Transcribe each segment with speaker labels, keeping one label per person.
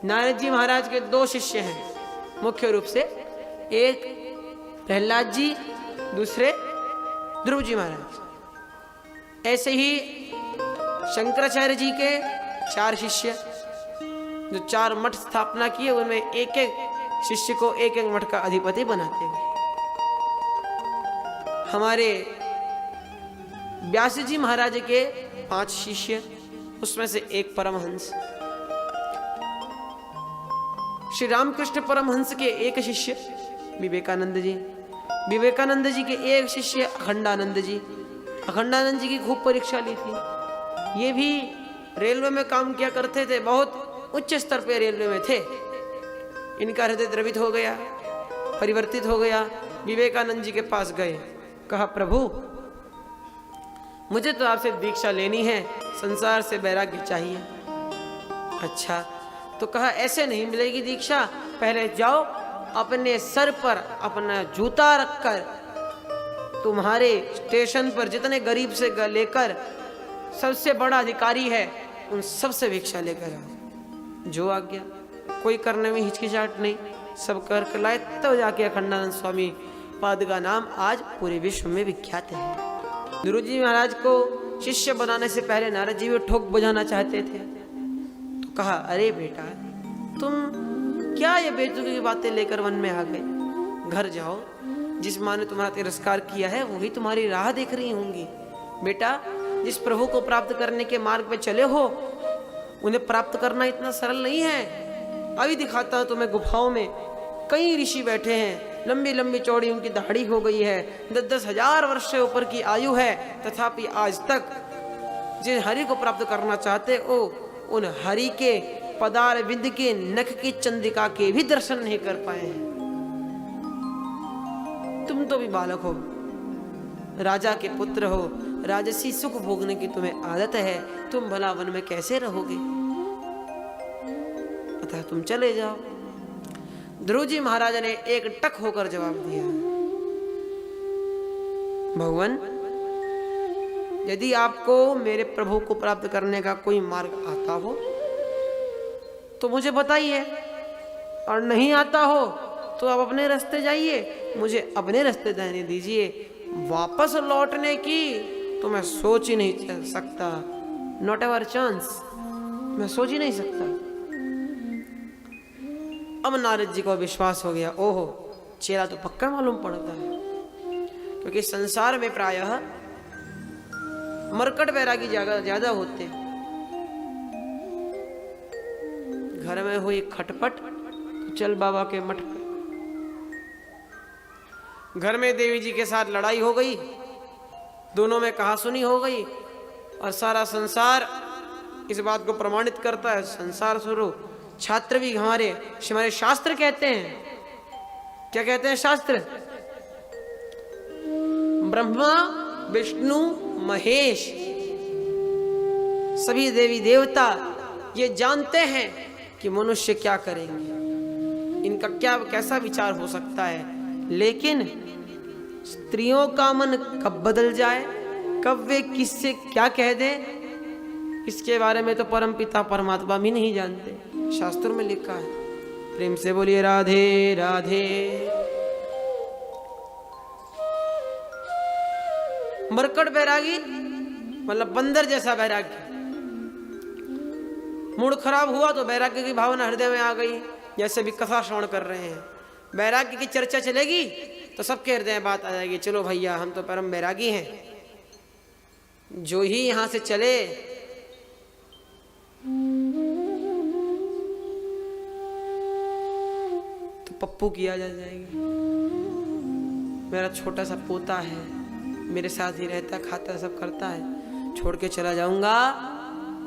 Speaker 1: नारद जी महाराज के दो शिष्य हैं मुख्य रूप से, एक प्रहलाद जी, दूसरे ध्रुव जी महाराज। ऐसे ही शंकराचार्य जी के 4 शिष्य, जो 4 मठ स्थापना किए, उनमें एक एक शिष्य को एक एक मठ का अधिपति बनाते गए। हमारे व्यास जी महाराज के 5 शिष्य, उसमें से एक परमहंस। श्री रामकृष्ण परमहंस के एक शिष्य विवेकानंद जी, विवेकानंद जी के एक शिष्य अखंडानंद जी। अखंडानंद जी की खूब परीक्षा ली थी। ये भी रेलवे में काम किया करते थे, बहुत उच्च स्तर पे रेलवे में थे। इनका हृदय द्रवित हो गया, परिवर्तित हो गया। विवेकानंद जी के पास गए, कहा प्रभु मुझे तो आपसे दीक्षा लेनी है, संसार से वैराग्य चाहिए। अच्छा, तो कहा ऐसे नहीं मिलेगी दीक्षा, पहले जाओ अपने सर पर अपना जूता रखकर तुम्हारे स्टेशन पर जितने गरीब से लेकर सबसे बड़ा अधिकारी है उन सबसे भिक्षा लेकर आओ। जो आ गया, कोई करने में हिचकिचाहट नहीं, सब कर लाए। तब जाके अखंडानंद स्वामी पद का नाम आज पूरे विश्व में विख्यात है। ध्रुव जी महाराज को शिष्य बनाने से पहले नारद जी भी ठोक बजाना चाहते थे, तो कहा अरे बेटा तुम क्या ये बेतुकी की बातें लेकर वन में आ गए? घर जाओ, जिस माँ ने तुम्हारा तिरस्कार किया है वही तुम्हारी राह देख रही होंगी। बेटा जिस प्रभु को प्राप्त करने के मार्ग पे चले हो, उन्हें प्राप्त करना इतना सरल नहीं है। अभी दिखाता हूं तुम्हें, गुफाओं में कई ऋषि बैठे हैं, लंबी लंबी चौड़ी उनकी दाढ़ी हो गई है, 10-10 हजार वर्ष से ऊपर की आयु है, तथापि आज तक जिन हरि को प्राप्त करना चाहते हो उन हरि के पदार विद के नख की चंद्रिका के भी दर्शन नहीं कर पाए हैं। तुम तो भी बालक हो, राजा के पुत्र हो, राजसी सुख भोगने की तुम्हें आदत है, तुम भला वन में कैसे रहोगे? अतः तुम चले जाओ। ध्रुव जी महाराज ने एक टक होकर जवाब दिया, भगवान यदि आपको मेरे प्रभु को प्राप्त करने का कोई मार्ग आता हो तो मुझे बताइए, और नहीं आता हो तो आप अपने रास्ते जाइए, मुझे अपने रास्ते जाने दीजिए। वापस लौटने की तो मैं सोच ही नहीं सकता, नॉट एवर चांस, मैं सोच ही नहीं सकता। अब नारद जी को विश्वास हो गया, ओहो चेला तो पक्का मालूम पड़ता है, क्योंकि संसार में प्रायः मरकट वैरागी ज्यादा होते हैं। घर में हुई खटपट तो चल बाबा के मठ पे। घर में देवी जी के साथ लड़ाई हो गई, दोनों में कहासुनी हो गई, और सारा संसार इस बात को प्रमाणित करता है। संसार स्वरूप छात्र भी हमारे शास्त्र कहते हैं, क्या कहते हैं शास्त्र? ब्रह्मा विष्णु महेश सभी देवी देवता ये जानते हैं कि मनुष्य क्या करेंगे, इनका क्या कैसा विचार हो सकता है, लेकिन स्त्रियों का मन कब बदल जाए, कब वे किससे क्या कह दें, इसके बारे में तो परमपिता परमात्मा भी नहीं जानते। शास्त्र में लिखा है। प्रेम से बोलिए राधे राधे। मरकट बैरागी मतलब बंदर जैसा बैराग्य। मूड खराब हुआ तो बैराग्य की भावना हृदय में आ गई, जैसे भी कथा श्रवण कर रहे हैं, बैराग्य की चर्चा चलेगी तो सबके हृदय में बात आ जाएगी, चलो भैया हम तो परम बैरागी हैं। जो ही यहां से चले तो पप्पू किया जा जाएगी। मेरा छोटा सा पोता है, मेरे साथ ही रहता, खाता, सब करता है, छोड़ के चला जाऊंगा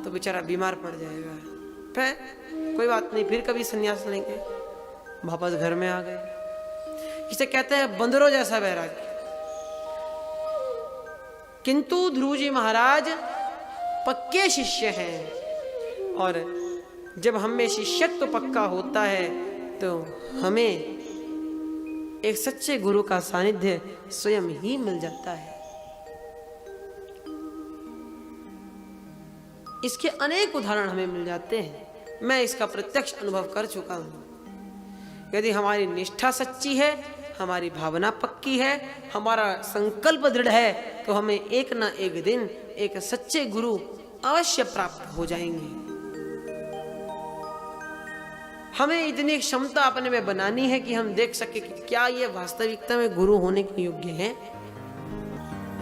Speaker 1: तो बेचारा बीमार पड़ जाएगा। फिर कोई बात नहीं, फिर कभी संन्यास लेंगे। वापस घर में आ गए। इसे कहते हैं बंदरों जैसा वैराग्य। किंतु ध्रुव जी महाराज पक्के शिष्य हैं, और जब हम में शिष्यत्व पक्का होता है तो हमें एक सच्चे गुरु का सानिध्य स्वयं ही मिल जाता है। इसके अनेक उदाहरण हमें मिल जाते हैं। मैं इसका प्रत्यक्ष अनुभव कर चुका हूं। यदि हमारी निष्ठा सच्ची है, हमारी भावना पक्की है, हमारा संकल्प दृढ़ है, तो हमें एक ना एक दिन एक सच्चे गुरु अवश्य प्राप्त हो जाएंगे। हमें इतनी क्षमता अपने में बनानी है कि हम देख सके कि क्या ये वास्तविकता में गुरु होने के योग्य है।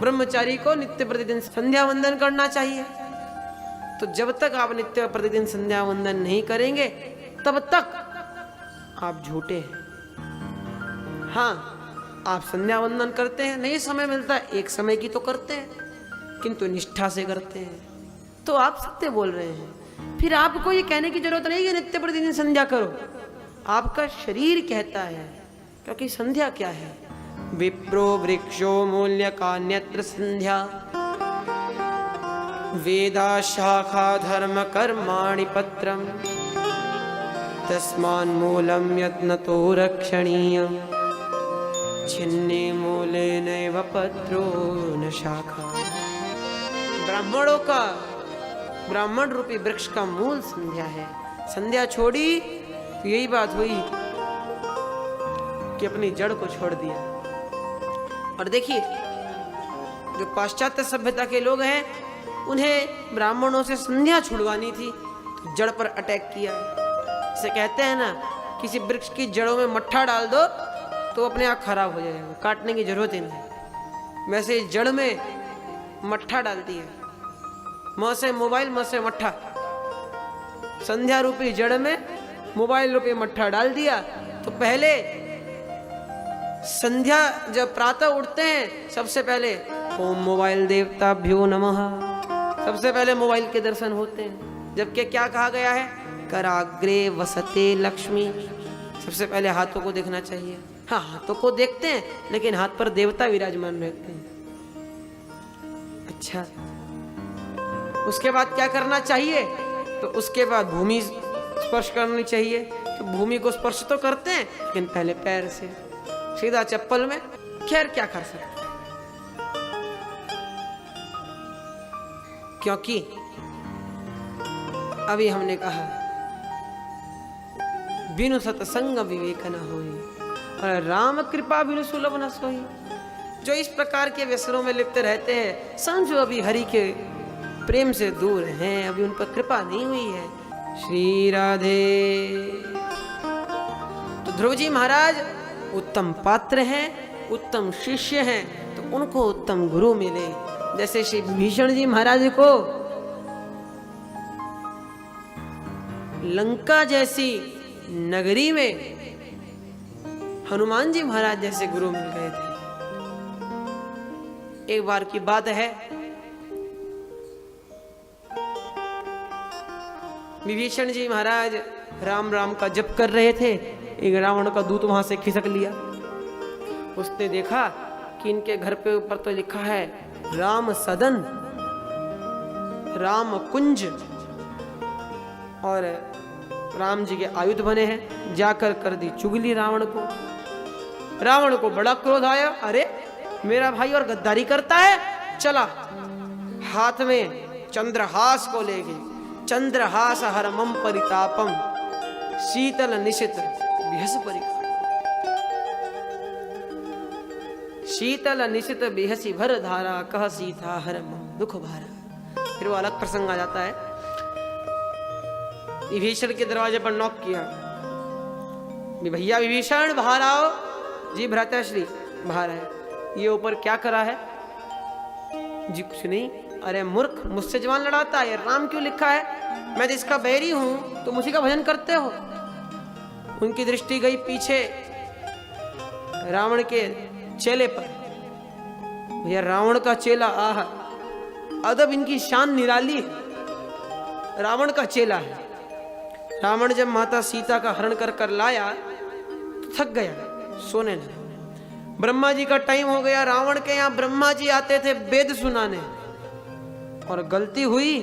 Speaker 1: ब्रह्मचारी को नित्य प्रतिदिन संध्या वंदन करना चाहिए। तो जब तक आप नित्य प्रतिदिन संध्या वंदन नहीं करेंगे तब तक आप झूठे हैं। हाँ, आप संध्या वंदन करते हैं, नहीं समय मिलता एक समय की तो करते हैं, किंतु निष्ठा से करते हैं, तो आप सत्य बोल रहे हैं। फिर आपको ये कहने की जरूरत नहीं कि नित्य प्रतिदिन संध्या करो, आपका शरीर कहता है। क्योंकि संध्या क्या है? विप्रो वृक्षो मूल्य कान्यत्र संध्या, वेदा शाखा धर्म कर्माणि पत्रम, तस्मान् मूलम यत्नतो रक्षणीयम्, छिन्ने मूले नैव पत्रो न शाखा। ब्राह्मणों का, ब्राह्मण रूपी वृक्ष का मूल संध्या है। संध्या छोड़ी तो यही बात हुई कि अपनी जड़ को छोड़ दिया। और देखिए, जो पाश्चात्य सभ्यता के लोग हैं, उन्हें ब्राह्मणों से संध्या छुड़वानी थी तो जड़ पर अटैक किया। इसे कहते हैं ना, किसी वृक्ष की जड़ों में मट्ठा डाल दो तो अपने आप खराब हो जाएगा, काटने की जरूरत ही नहीं। वैसे जड़ में मट्ठा डालती है, म से मोबाइल, म से मट्ठा। संध्या रूपी जड़ में मोबाइल रूपी मट्ठा डाल दिया तो पहले संध्या जब प्रातः उठते हैं, सबसे पहले ओम मोबाइल देवताभ्यो नमः, सबसे पहले मोबाइल के दर्शन होते हैं। जबकि क्या कहा गया है? कराग्रे वसते लक्ष्मी, सबसे पहले हाथों को देखना चाहिए। हाँ, हाथों को देखते हैं, लेकिन हाथ पर देवता विराजमान रहते हैं। अच्छा, उसके बाद क्या करना चाहिए? तो उसके बाद भूमि स्पर्श करनी चाहिए। तो भूमि को स्पर्श तो करते हैं, लेकिन पहले पैर से, सीधा चप्पल में। खैर, क्या कर सकते हैं, क्योंकि अभी हमने कहा बिनु सत्संग विवेक न होई, और राम कृपा बिनु सुलभ न सोई। जो इस प्रकार के व्यसनों में लिप्त रहते हैं, समझो अभी हरि के प्रेम से दूर हैं, अभी उन पर कृपा नहीं हुई है। श्री राधे। तो ध्रुव जी महाराज उत्तम पात्र हैं, उत्तम शिष्य हैं, तो उनको उत्तम गुरु मिले। जैसे श्री भीषण जी महाराज को लंका जैसी नगरी में हनुमान जी महाराज जैसे गुरु मिल गए थे। एक बार की बात है, विभीषण जी महाराज राम राम का जप कर रहे थे। एक रावण का दूत वहां से खिसक लिया। उसने देखा कि इनके घर पे ऊपर तो लिखा है राम सदन, राम कुंज, और राम जी के आयुध बने हैं। जाकर कर दी चुगली रावण को। रावण को बड़ा क्रोध आया, अरे मेरा भाई और गद्दारी करता है। चला हाथ में चंद्रहास को ले गई। चंद्रहास हरमम परितापम, शीतल निशित बिहस परिकार, शीतल निशित बिहसी भर धारा, कह सीता हरमम दुख भारा। फिर वो अलग प्रसंग आ जाता है। विभीषण के दरवाजे पर नॉक किया, भैया विभीषण बाहर आओ। जी भ्राताश्री बाहर है। ये ऊपर क्या करा है? जी कुछ नहीं। अरे मूर्ख, मुझसे जवान लड़ाता है, राम क्यों लिखा है? मैं जिसका बैरी हूं तुम उसी का भजन करते हो। उनकी दृष्टि गई पीछे रावण के चेले पर। भैया रावण का चेला, आह अदब, इनकी शान निराली। रावण का चेला है। रावण जब माता सीता का हरण कर कर लाया तो थक गया, सोने लगा। ब्रह्मा जी का टाइम हो गया। रावण के यहाँ ब्रह्मा जी आते थे वेद सुनाने, और गलती हुई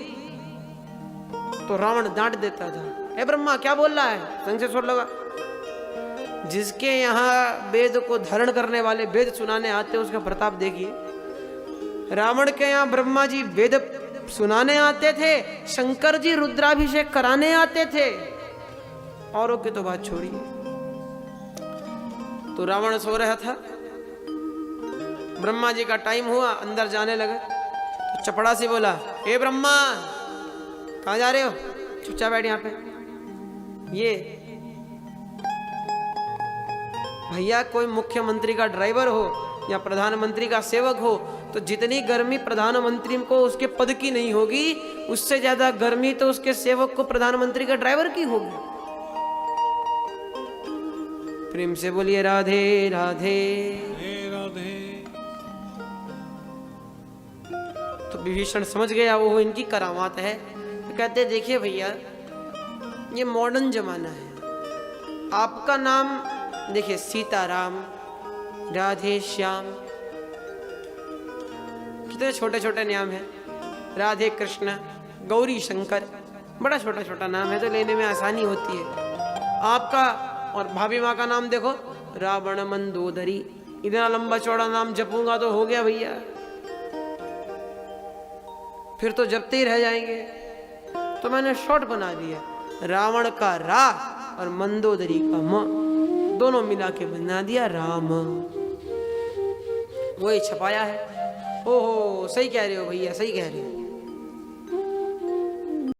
Speaker 1: तो रावण डांट देता था, ए ब्रह्मा क्या बोल रहा है? संग से छोड़ लगा। जिसके यहाँ वेद को धारण करने वाले वेद सुनाने आते उसका प्रताप देखिए। रावण के यहाँ ब्रह्मा जी वेद सुनाने आते थे, शंकर जी रुद्राभिषेक कराने आते थे। औरों की तो बात छोड़िए। तो रावण सो रहा था, ब्रह्मा जी का टाइम हुआ, अंदर जाने लगे तो चपड़ा से बोला, हे ब्रह्मा कहाँ जा रहे हो, चुपचाप बैठ यहाँ पे। ये भैया कोई मुख्यमंत्री का ड्राइवर हो या प्रधानमंत्री का सेवक हो तो जितनी गर्मी प्रधानमंत्री को उसके पद की नहीं होगी, उससे ज्यादा गर्मी तो उसके सेवक को प्रधानमंत्री का ड्राइवर की होगी। प्रेम से बोलिए राधे राधे राधे। तो विभीषण समझ गया वो इनकी करामात है। तो कहते देखिए भैया, ये मॉडर्न जमाना है, आपका नाम देखिए सीताराम, राधे श्याम, कितने छोटे छोटे नाम हैं, राधे कृष्ण, गौरी शंकर, बड़ा छोटा छोटा नाम है तो लेने में आसानी होती है। आपका और भाभी माँ का नाम देखो, रावण मंदोदरी, इतना लंबा चौड़ा नाम जपूंगा तो हो गया भैया, फिर तो जपते ही रह जाएंगे। तो मैंने शॉर्ट बना दिया, रावण का रा और मंदोदरी का म, दोनों मिला के बना दिया राम। वही छपाया है। ओहो सही कह रहे हो भैया, सही कह रहे हो।